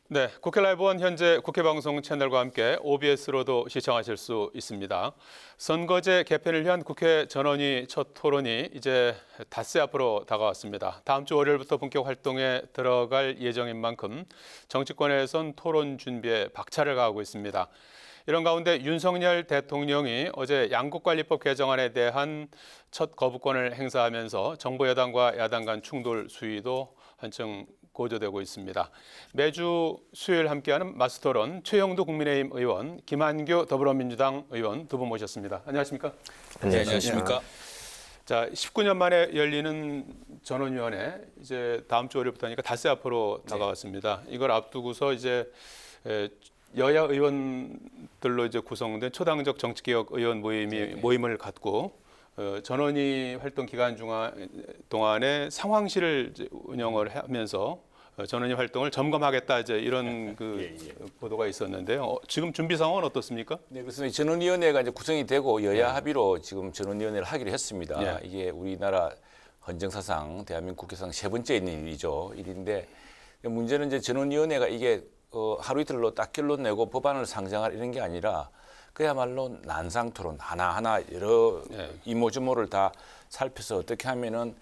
네, 국회 라이브원 현재 국회 방송 채널과 함께 OBS로도 시청하실 수 있습니다. 선거제 개편을 위한 국회 전원위 첫 토론이 이제 닷새 앞으로 다가왔습니다. 다음 주 월요일부터 본격 활동에 들어갈 예정인 만큼 정치권에선 토론 준비에 박차를 가하고 있습니다. 이런 가운데 윤석열 대통령이 어제 양국관리법 개정안에 대한 첫 거부권을 행사하면서 정부 여당과 야당 간 충돌 수위도 한층 고조되고 있습니다. 매주 수요일 함께하는 마스토론 최영두 국민의힘 의원, 김한규 더불어민주당 의원 두 분 모셨습니다. 안녕하십니까? 네, 안녕하십니까? 자, 19년 만에 열리는 전원위원회 이제 다음 주 월요일부터니까 닷새 앞으로 다가왔습니다. 이걸 앞두고서 이제 여야 의원들로 이제 구성된 초당적 정치개혁 의원 모임을 갖고 전원위 활동 기간 동안에 상황실을 이제 운영을 하면서 전원위 활동을 점검하겠다 이제 이런 보도가 있었는데요. 지금 준비 상황은 어떻습니까? 네, 그렇습니다. 전원위원회가 이제 구성이 되고 여야 합의로 지금 전원위원회를 하기로 했습니다. 이게 우리나라 헌정사상, 대한민국 국회상 세 번째 있는 일인데 문제는 이제 전원위원회가 이게 하루 이틀로 딱 결론 내고 법안을 상정할 이런 게 아니라 그야말로 난상토론 하나하나 여러 이모저모를 다 살펴서 어떻게 하면은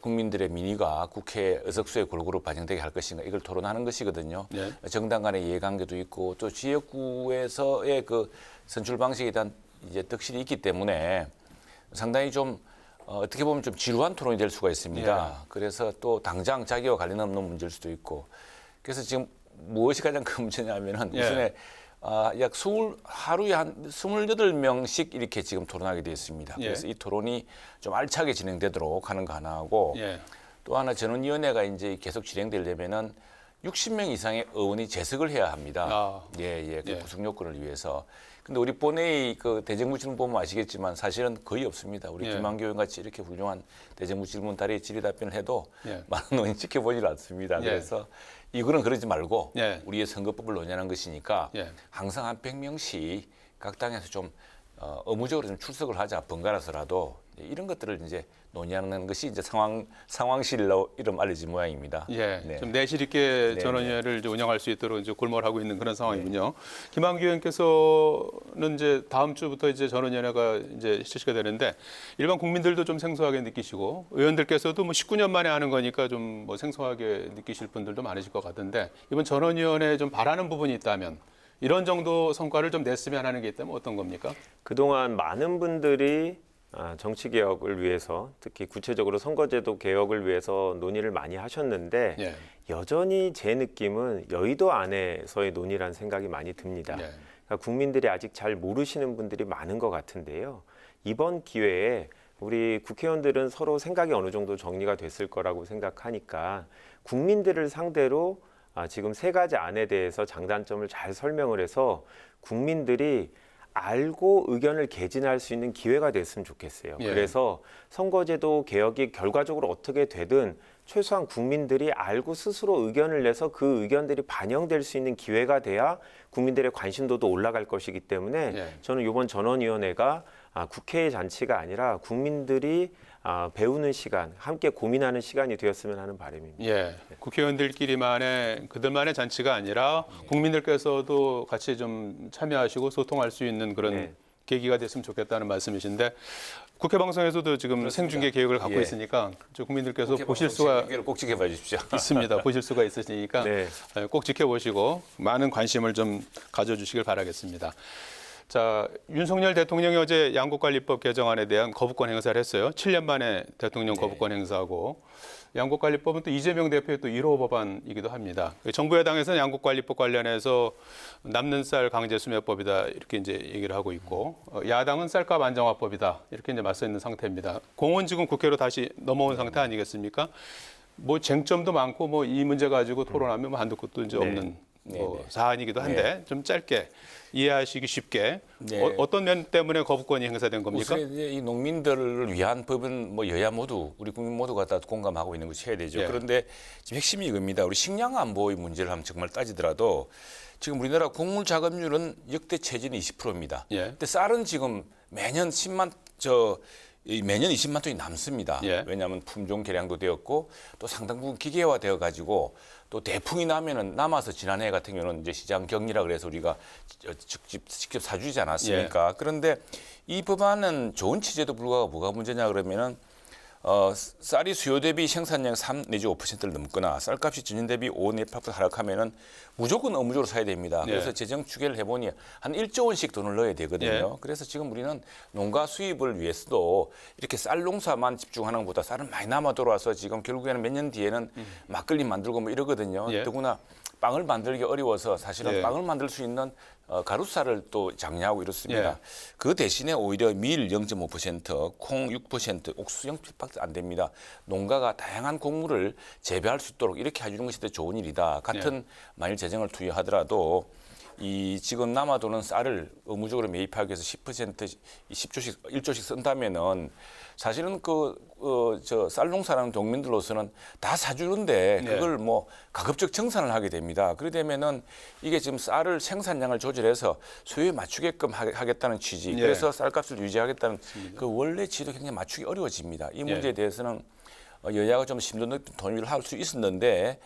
국민들의 민의가 국회 의석수에 골고루 반영되게 할 것인가 이걸 토론하는 것이거든요. 정당 간의 이해관계도 있고 또 지역구에서의 그 선출 방식에 대한 이제 덕실이 있기 때문에 상당히 좀 어떻게 보면 좀 지루한 토론이 될 수가 있습니다. 그래서 또 당장 자기와 관련 없는 문제일 수도 있고 그래서 지금 무엇이 가장 큰 문제냐면은 우선에 약 하루에 한 28명씩 이렇게 지금 토론하게 되어 있습니다. 그래서 이 토론이 좀 알차게 진행되도록 하는 거 하나 하고 또 하나 전원위원회가 이제 계속 진행되려면은 60명 이상의 의원이 재석을 해야 합니다. 그 구성 요건을 위해서. 근데 우리 본회의 그 대정부 질문 보면 아시겠지만 사실은 거의 없습니다. 우리 김한규 의원 같이 이렇게 훌륭한 대정부 질문 다리에 질의 답변을 해도 많은 의원이 지켜보질 않습니다. 그래서 이거는 그러지 말고 우리의 선거법을 논의하는 것이니까 항상 한 100명씩 각 당에서 좀 의무적으로 좀 출석을 하자 번갈아서라도 이런 것들을 이제 논의하는 것이 이제 상황실로 이름 알려진 모양입니다. 좀 내실 있게 전원위원회를 이제 운영할 수 있도록 이제 골몰 하고 있는 그런 상황이군요. 김한규 의원께서는 이제 다음 주부터 이제 전원위원회가 이제 실시가 되는데 일반 국민들도 좀 생소하게 느끼시고 의원들께서도 뭐 19년 만에 하는 거니까 좀 뭐 생소하게 느끼실 분들도 많으실 것 같은데 이번 전원위원회에 좀 바라는 부분이 있다면 이런 정도 성과를 좀 냈으면 하는 게 있다면 어떤 겁니까? 그동안 많은 분들이 정치개혁을 위해서 특히 구체적으로 선거제도 개혁을 위해서 논의를 많이 하셨는데 여전히 제 느낌은 여의도 안에서의 논의라는 생각이 많이 듭니다. 그러니까 국민들이 아직 잘 모르시는 분들이 많은 것 같은데요. 이번 기회에 우리 국회의원들은 서로 생각이 어느 정도 정리가 됐을 거라고 생각하니까 국민들을 상대로 지금 세 가지 안에 대해서 장단점을 잘 설명을 해서 국민들이 알고 의견을 개진할 수 있는 기회가 됐으면 좋겠어요. 그래서 선거제도 개혁이 결과적으로 어떻게 되든 최소한 국민들이 알고 스스로 의견을 내서 그 의견들이 반영될 수 있는 기회가 돼야 국민들의 관심도도 올라갈 것이기 때문에 저는 이번 전원위원회가 국회의 잔치가 아니라 국민들이 배우는 시간, 함께 고민하는 시간이 되었으면 하는 바람입니다. 국회의원들끼리만의 그들만의 잔치가 아니라 국민들께서도 같이 좀 참여하시고 소통할 수 있는 그런 계기가 됐으면 좋겠다는 말씀이신데 국회 방송에서도 지금 그렇습니다. 생중계 계획을 갖고 있으니까 국민들께서 보실 수가 꼭 지켜봐 주십시오. 있습니다. 보실 수가 있으시니까 꼭 지켜보시고 많은 관심을 좀 가져주시길 바라겠습니다. 자, 윤석열 대통령이 어제 양국관리법 개정안에 대한 거부권 행사를 했어요. 7년 만에 대통령 거부권 행사하고 양국관리법은 또 이재명 대표의 또 1호 법안이기도 합니다. 정부 여당에서는 양국관리법 관련해서 남는 쌀 강제수매법이다 이렇게 이제 얘기를 하고 있고 야당은 쌀값 안정화법이다 이렇게 이제 맞서 있는 상태입니다. 공은 지금 국회로 다시 넘어온 상태 아니겠습니까? 뭐 쟁점도 많고 뭐 이 문제 가지고 토론하면 뭐 한두 끝도 이제 없는 사안이기도 한데 좀 짧게 이해하시기 쉽게 어떤 면 때문에 거부권이 행사된 겁니까? 우선 이제 이 농민들을 위한 법은 뭐 여야 모두 우리 국민 모두가 다 공감하고 있는 것이 해야 되죠. 그런데 지금 핵심이 이겁니다. 우리 식량 안보의 문제를 한번 정말 따지더라도 지금 우리나라 곡물 작업률은 역대 최저는 20%입니다. 근데 쌀은 지금 매년 20만 톤이 남습니다. 왜냐하면 품종 개량도 되었고 또 상당 부분 기계화되어 가지고 또 대풍이 나면은 남아서 지난해 같은 경우는 이제 시장 격리라 그래서 우리가 직접 사주지 않았습니까? 예. 그런데 이 법안은 좋은 취지에도 불구하고 뭐가 문제냐 그러면은 쌀이 수요 대비 생산량이 3 내지 5%를 넘거나 쌀값이 전년 대비 5 내지 8% 하락하면은 무조건 의무적으로 사야 됩니다. 그래서 재정 추계를 해보니 한 1조 원씩 돈을 넣어야 되거든요. 그래서 지금 우리는 농가 수입을 위해서도 이렇게 쌀 농사만 집중하는 것보다 쌀은 많이 남아 돌아와서 지금 결국에는 몇 년 뒤에는 막걸리 만들고 뭐 이러거든요. 더구나 빵을 만들기 어려워서 사실은 빵을 만들 수 있는 가루쌀을 또 장려하고 이렇습니다. 그 대신에 오히려 밀 0.5%, 콩 6%, 옥수수 0.7%밖에 안 됩니다. 농가가 다양한 곡물을 재배할 수 있도록 이렇게 해주는 것이 더 좋은 일이다. 같은 만일 재정을 투여하더라도 이 지금 남아도는 쌀을 의무적으로 매입하기 위해서 10% 10조씩 1조씩 쓴다면은 사실은 저 쌀 농사라는 농민들로서는 다 사주는데 그걸 뭐 가급적 정산을 하게 됩니다. 그러게 되면은 이게 지금 쌀을 생산량을 조절해서 수요에 맞추게끔 하겠다는 취지. 그래서 쌀값을 유지하겠다는 그 원래 취지도 굉장히 맞추기 어려워집니다. 이 문제에 대해서는 여야가 좀 심도 높은 동의를 할 수 있었는데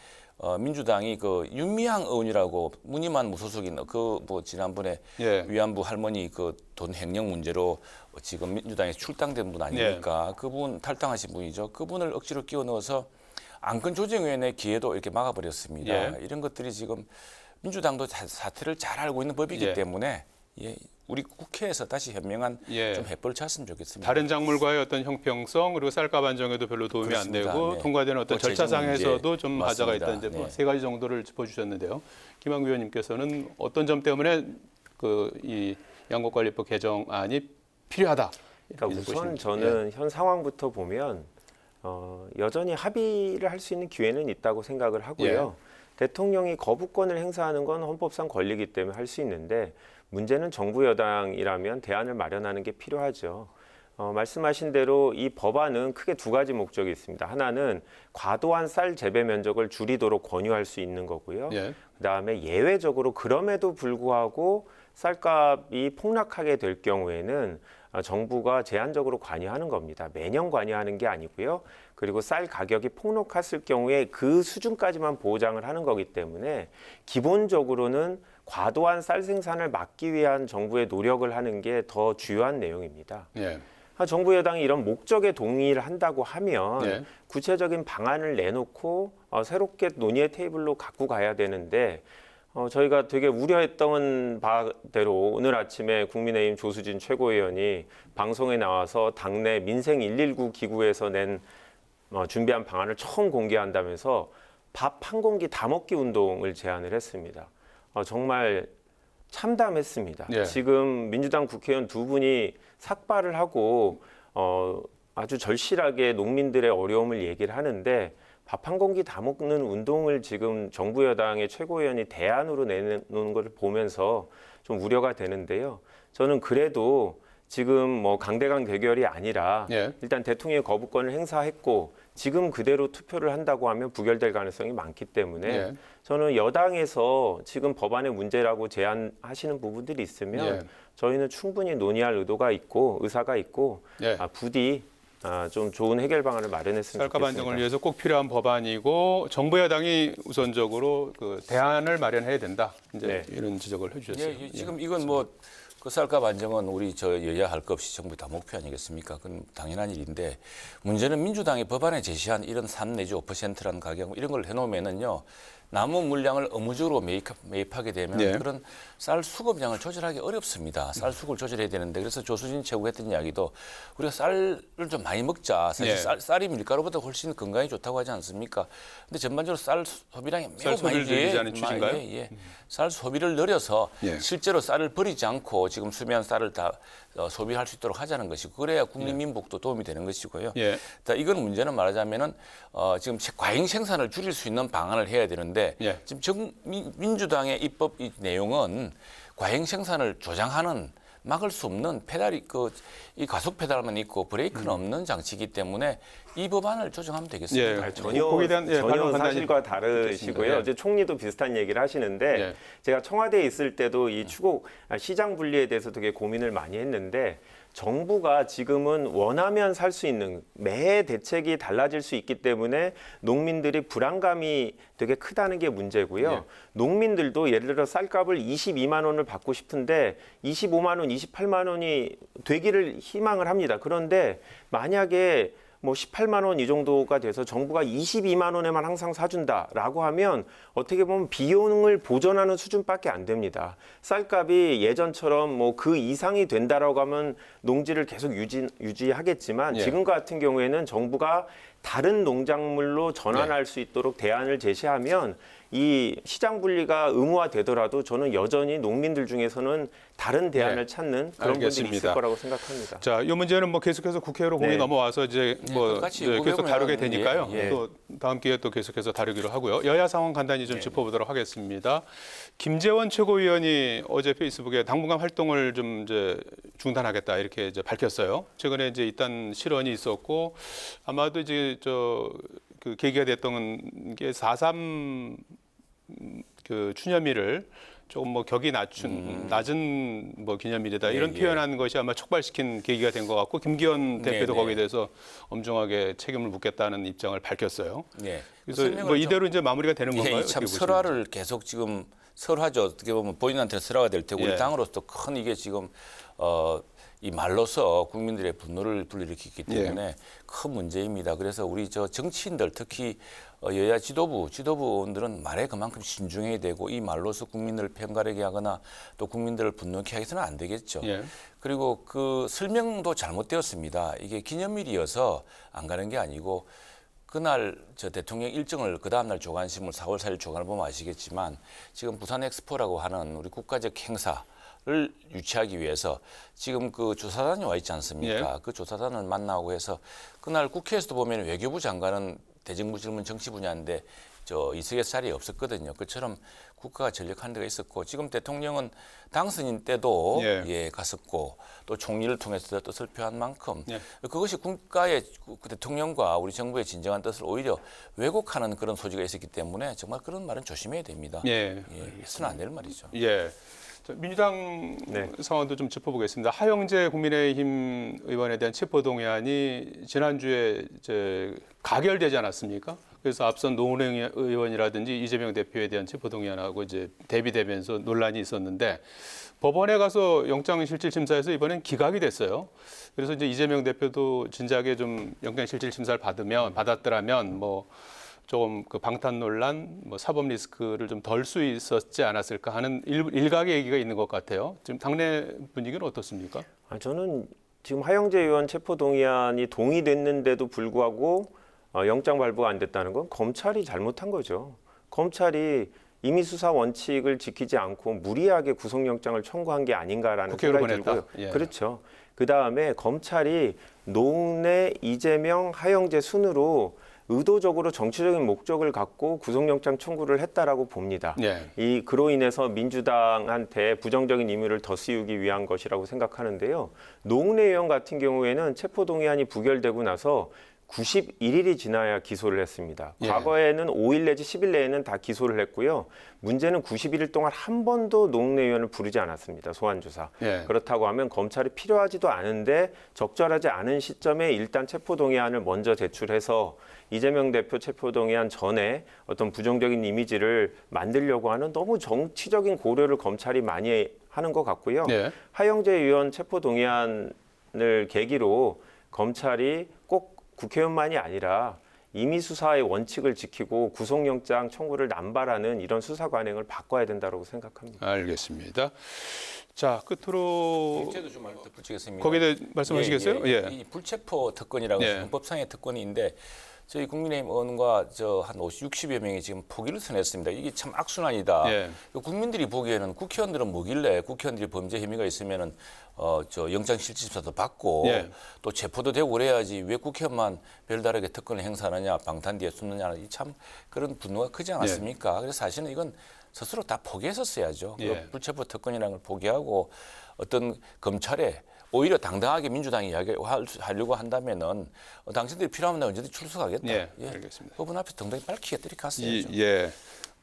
민주당이 그 윤미향 의원이라고 무늬만 무소속인 그 뭐 지난번에 위안부 할머니 그 돈 횡령 문제로 지금 민주당에 출당된 분 아닙니까? 그분 탈당하신 분이죠. 그분을 억지로 끼워 넣어서 안건조정위원회 기회도 이렇게 막아버렸습니다. 이런 것들이 지금 민주당도 사태를 잘 알고 있는 법이기 때문에 우리 국회에서 다시 현명한 좀 해법을 찾았으면 좋겠습니다. 다른 작물과의 어떤 형평성 그리고 쌀값 안정에도 별로 도움이 그렇습니다. 안 되고 통과되는 어떤 절차상에서도 좀 하자가 있다. 이제 네. 세 가지 정도를 짚어주셨는데요. 김한규 의원님께서는 어떤 점 때문에 이 양곡관리법 개정안이 필요하다. 그러니까 우선 저는 현 상황부터 보면 여전히 합의를 할 수 있는 기회는 있다고 생각을 하고요. 대통령이 거부권을 행사하는 건 헌법상 권리이기 때문에 할 수 있는데 문제는 정부 여당이라면 대안을 마련하는 게 필요하죠. 말씀하신 대로 이 법안은 크게 두 가지 목적이 있습니다. 하나는 과도한 쌀 재배 면적을 줄이도록 권유할 수 있는 거고요. 그다음에 예외적으로 그럼에도 불구하고 쌀값이 폭락하게 될 경우에는 정부가 제한적으로 관여하는 겁니다. 매년 관여하는 게 아니고요. 그리고 쌀 가격이 폭락했을 경우에 그 수준까지만 보장을 하는 거기 때문에 기본적으로는 과도한 쌀 생산을 막기 위한 정부의 노력을 하는 게 더 주요한 내용입니다. 정부 여당이 이런 목적에 동의를 한다고 하면 구체적인 방안을 내놓고 새롭게 논의의 테이블로 갖고 가야 되는데 저희가 되게 우려했던 바대로 오늘 아침에 국민의힘 조수진 최고위원이 방송에 나와서 당내 민생 119 기구에서 낸 준비한 방안을 처음 공개한다면서 밥 한 공기 다 먹기 운동을 제안을 했습니다. 정말 참담했습니다. 지금 민주당 국회의원 두 분이 삭발을 하고 아주 절실하게 농민들의 어려움을 얘기를 하는데 밥 한 공기 다 먹는 운동을 지금 정부 여당의 최고위원이 대안으로 내놓는 것을 보면서 좀 우려가 되는데요. 저는 그래도 지금 뭐 강대강 대결이 아니라 일단 대통령의 거부권을 행사했고 지금 그대로 투표를 한다고 하면 부결될 가능성이 많기 때문에 저는 여당에서 지금 법안의 문제라고 제안하시는 부분들이 있으면 저희는 충분히 논의할 의도가 있고 의사가 있고 부디 좀 좋은 해결 방안을 마련했으면 쌀값 좋겠습니다. 안정을 위해서 꼭 필요한 법안이고 정부 여당이 우선적으로 그 대안을 마련해야 된다. 이제 이런 지적을 해주셨어요. 지금 이건 뭐 그 쌀값 안정은 우리 여야 할 것 없이 정부 다 목표 아니겠습니까? 그건 당연한 일인데 문제는 민주당이 법안에 제시한 이런 3 내지 5%라는 가격 이런 걸 해놓으면은요. 남은 물량을 의무적으로 매입하게 되면 그런 쌀 수급량을 조절하기 어렵습니다. 쌀 수급을 조절해야 되는데 그래서 조수진 최고가 했던 이야기도 우리가 쌀을 좀 많이 먹자. 사실 쌀이 밀가루보다 훨씬 건강에 좋다고 하지 않습니까? 근데 전반적으로 쌀 소비량이 매우 많이 늘리자는 취지인가요? 쌀 소비를 늘려서 실제로 쌀을 버리지 않고 지금 수매한 쌀을 다 소비할 수 있도록 하자는 것이고 그래야 국민민복도 도움이 되는 것이고요. 이건 문제는 말하자면은 지금 과잉 생산을 줄일 수 있는 방안을 해야 되는데 지금 민주당의 입법 이 내용은 과잉 생산을 조장하는 막을 수 없는 페달이 이 가속 페달만 있고 브레이크는 없는 장치이기 때문에 이 법안을 조정하면 되겠습니다. 전혀 사실과 다르시고요. 어제 총리도 비슷한 얘기를 하시는데 제가 청와대에 있을 때도 이 시장 분리에 대해서 되게 고민을 많이 했는데 정부가 지금은 원하면 살 수 있는 매 대책이 달라질 수 있기 때문에 농민들이 불안감이 되게 크다는 게 문제고요. 예. 농민들도 예를 들어 쌀값을 22만 원을 받고 싶은데 25만 원, 28만 원이 되기를 희망을 합니다. 그런데 만약에 뭐 18만 원 이 정도가 돼서 정부가 22만 원에만 항상 사준다라고 하면 어떻게 보면 비용을 보전하는 수준밖에 안 됩니다. 쌀값이 예전처럼 뭐 그 이상이 된다라고 하면 농지를 계속 유지하겠지만 예. 지금 같은 경우에는 정부가 다른 농작물로 전환할 수 있도록 대안을 제시하면 이 시장 분리가 의무화되더라도 저는 여전히 농민들 중에서는 다른 대안을 찾는 그런 분들이 있을 알겠습니다. 거라고 생각합니다. 자, 이 문제는 뭐 계속해서 국회로 공이 네. 넘어와서 이제 뭐 끝까지 이제 계속 구경을 다루게 하는 게, 되니까요. 예. 또 다음 기회에 또 계속해서 다루기로 하고요. 여야 상황 간단히 좀 짚어보도록 하겠습니다. 김재원 최고위원이 어제 페이스북에 당분간 활동을 좀 이제 중단하겠다 이렇게 이제 밝혔어요. 최근에 이제 일단 실언이 있었고 아마도 이제 그 계기가 됐던 게 4.3 그 추념일을 조금 뭐 격이 낮은 뭐 기념일이다 이런 예. 표현한 것이 아마 촉발시킨 계기가 된 것 같고 김기현 대표도 네. 거기에 대해서 엄중하게 책임을 묻겠다는 입장을 밝혔어요. 네. 그래서 설명을 뭐 좀- 이대로 이제 마무리가 되는 건가요? 예, 어떻게 참 보십니까? 설화를 계속 지금 설화죠. 어떻게 보면 본인한테 설화가 될 테고 예. 우리 당으로서 큰 이게 지금 이 말로서 국민들의 분노를 불러일으키기 때문에 큰 문제입니다. 그래서 우리 정치인들 특히 여야 지도부 의원들은 말에 그만큼 신중해야 되고 이 말로서 국민들을 편가르게 하거나 또 국민들을 분노케 해서는 안 되겠죠. 예. 그리고 그 설명도 잘못되었습니다. 이게 기념일이어서 안 가는 게 아니고 그날 대통령 일정을 그 다음날 조간신문 4월 4일 조간을 보면 아시겠지만 지금 부산 엑스포라고 하는 우리 국가적 행사를 유치하기 위해서 지금 그 조사단이 와 있지 않습니까? 예. 그 조사단을 만나고 해서 그날 국회에서도 보면 외교부 장관은 대정부 질문 정치 분야인데 이석의 자리에 없었거든요. 그처럼 국가가 전력한 데가 있었고 지금 대통령은 당선인 때도 예. 갔었고 또 총리를 통해서 뜻을 표한 만큼 예. 그것이 국가의 그 대통령과 우리 정부의 진정한 뜻을 오히려 왜곡하는 그런 소지가 있었기 때문에 정말 그런 말은 조심해야 됩니다. 예. 해서는 안 될 말이죠. 예. 자, 민주당 네. 상황도 좀 짚어보겠습니다. 하영재 국민의힘 의원에 대한 체포동의안이 지난주에 이제 가결되지 않았습니까? 그래서 앞선 노은행 의원이라든지 이재명 대표에 대한 체포동의안하고 이제 대비되면서 논란이 있었는데 법원에 가서 영장실질심사에서 이번엔 기각이 됐어요. 그래서 이제 이재명 대표도 진작에 좀 영장실질심사를 받았더라면 뭐 조금 그 방탄 논란, 뭐 사법 리스크를 좀 덜 수 있었지 않았을까 하는 일각의 얘기가 있는 것 같아요. 지금 당내 분위기는 어떻습니까? 저는 지금 하영재 의원 체포동의안이 동의됐는데도 불구하고 영장 발부가 안 됐다는 건 검찰이 잘못한 거죠. 검찰이 임의 수사 원칙을 지키지 않고 무리하게 구속영장을 청구한 게 아닌가라는 국회로 생각이 보냈다? 들고요. 예. 그렇죠. 그다음에 검찰이 노웅래, 이재명, 하영재 순으로 의도적으로 정치적인 목적을 갖고 구속영장 청구를 했다라고 봅니다. 예. 그로 인해서 민주당한테 부정적인 임무를 더 씌우기 위한 것이라고 생각하는데요. 노웅래 의원 같은 경우에는 체포동의안이 부결되고 나서 91일이 지나야 기소를 했습니다. 예. 과거에는 5일 내지 10일 내에는 다 기소를 했고요. 문제는 91일 동안 한 번도 노웅래 의원을 부르지 않았습니다. 소환조사. 예. 그렇다고 하면 검찰이 필요하지도 않은데 적절하지 않은 시점에 일단 체포동의안을 먼저 제출해서 이재명 대표 체포동의안 전에 어떤 부정적인 이미지를 만들려고 하는 너무 정치적인 고려를 검찰이 많이 하는 것 같고요. 예. 하영재 의원 체포동의안을 계기로 검찰이 꼭 국회의원만이 아니라 임의 수사의 원칙을 지키고 구속영장 청구를 남발하는 이런 수사 관행을 바꿔야 된다고 생각합니다. 알겠습니다. 자, 끝으로 제도 좀 덧붙이겠습니다. 거기에 대해 말씀하시겠어요? 예. 이 불체포 특권이라고 예. 헌법상의 특권인데 저희 국민의힘 의원과 한 60여 명이 지금 포기를 선했습니다. 이게 참 악순환이다. 예. 국민들이 보기에는 국회의원들은 뭐길래 국회의원들이 범죄 혐의가 있으면은 영장실질심사도 받고 예. 또 체포도 되고 그래야지 왜 국회의원만 별다르게 특권을 행사하느냐 방탄 뒤에 숨느냐 참 그런 분노가 크지 않았습니까? 그래서 사실은 이건 스스로 다 포기했었어야죠. 예. 그 불체포 특권이라는 걸 포기하고 어떤 검찰에 오히려 당당하게 민주당이 이야기하려고 한다면은 당신들이 필요하면 언제든지 출석하겠다. 예, 알겠습니다. 법원 앞에서 당당히 밝히게 때리게 갔어야죠. 예.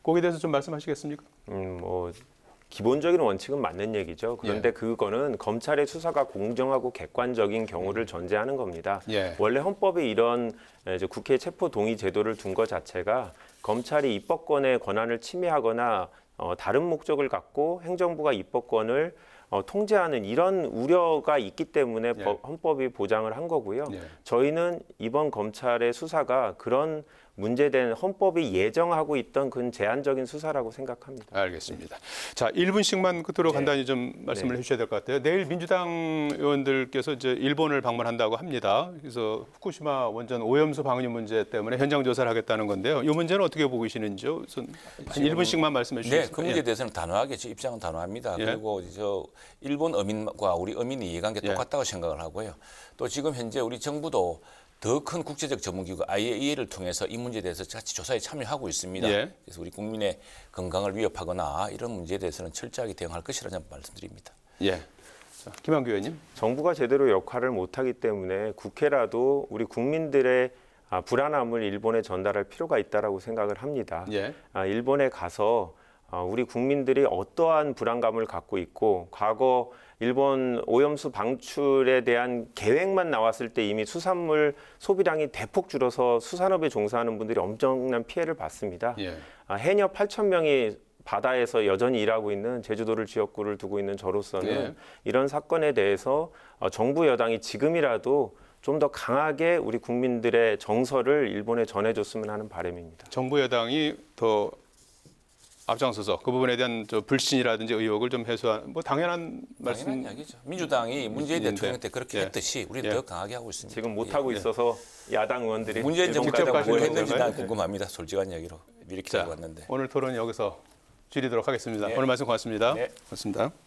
거기에 대해서 좀 말씀하시겠습니까? 뭐 기본적인 원칙은 맞는 얘기죠. 그런데 그거는 검찰의 수사가 공정하고 객관적인 경우를 전제하는 겁니다. 원래 헌법에 이런 이제 국회 체포 동의 제도를 둔 것 자체가 검찰이 입법권의 권한을 침해하거나 다른 목적을 갖고 행정부가 입법권을 통제하는 이런 우려가 있기 때문에 헌법이 보장을 한 거고요. 저희는 이번 검찰의 수사가 그런 문제된 헌법이 예정하고 있던 그런 제한적인 수사라고 생각합니다. 알겠습니다. 자, 1분씩만 끝으로 간단히 좀 말씀을 해주셔야 될 것 같아요. 내일 민주당 의원들께서 이제 일본을 방문한다고 합니다. 그래서 후쿠시마 원전 오염수 방류 문제 때문에 현장 조사를 하겠다는 건데요. 이 문제는 어떻게 보고 계시는지요? 우선 한 1분씩만 말씀해 주시겠습니까? 네, 그 문제에 대해서는 단호하게 제 입장은 단호합니다. 그리고 저 일본 어민과 우리 어민의 이해관계 똑같다고 생각을 하고요. 또 지금 현재 우리 정부도 더 큰 국제적 전문기구 IAEA를 통해서 이 문제에 대해서 같이 조사에 참여하고 있습니다. 그래서 우리 국민의 건강을 위협하거나 이런 문제에 대해서는 철저하게 대응할 것이라는 말씀드립니다. 자, 김한규 의원님. 정부가 제대로 역할을 못하기 때문에 국회라도 우리 국민들의 불안함을 일본에 전달할 필요가 있다라고 생각을 합니다. 일본에 가서 우리 국민들이 어떠한 불안감을 갖고 있고 과거 일본 오염수 방출에 대한 계획만 나왔을 때 이미 수산물 소비량이 대폭 줄어서 수산업에 종사하는 분들이 엄청난 피해를 받습니다. 해녀 8,000명이 바다에서 여전히 일하고 있는 제주도를 지역구를 두고 있는 저로서는 이런 사건에 대해서 정부 여당이 지금이라도 좀 더 강하게 우리 국민들의 정서를 일본에 전해줬으면 하는 바람입니다. 정부 여당이 더 앞장서서 그 부분에 대한 저 불신이라든지 의혹을 좀 해소한 뭐 당연한 이야기죠. 민주당이 문재인 대통령 때 그렇게 했듯이 우리는 더 강하게 하고 있습니다. 지금 못 하고 있어서 야당 의원들이 문재인 정부 때 직접 뭘 가신 했는지 건가요? 난 궁금합니다. 솔직한 이야기로 이렇게 하고 왔는데. 오늘 토론 여기서 줄이도록 하겠습니다. 오늘 말씀 고맙습니다. 고맙습니다.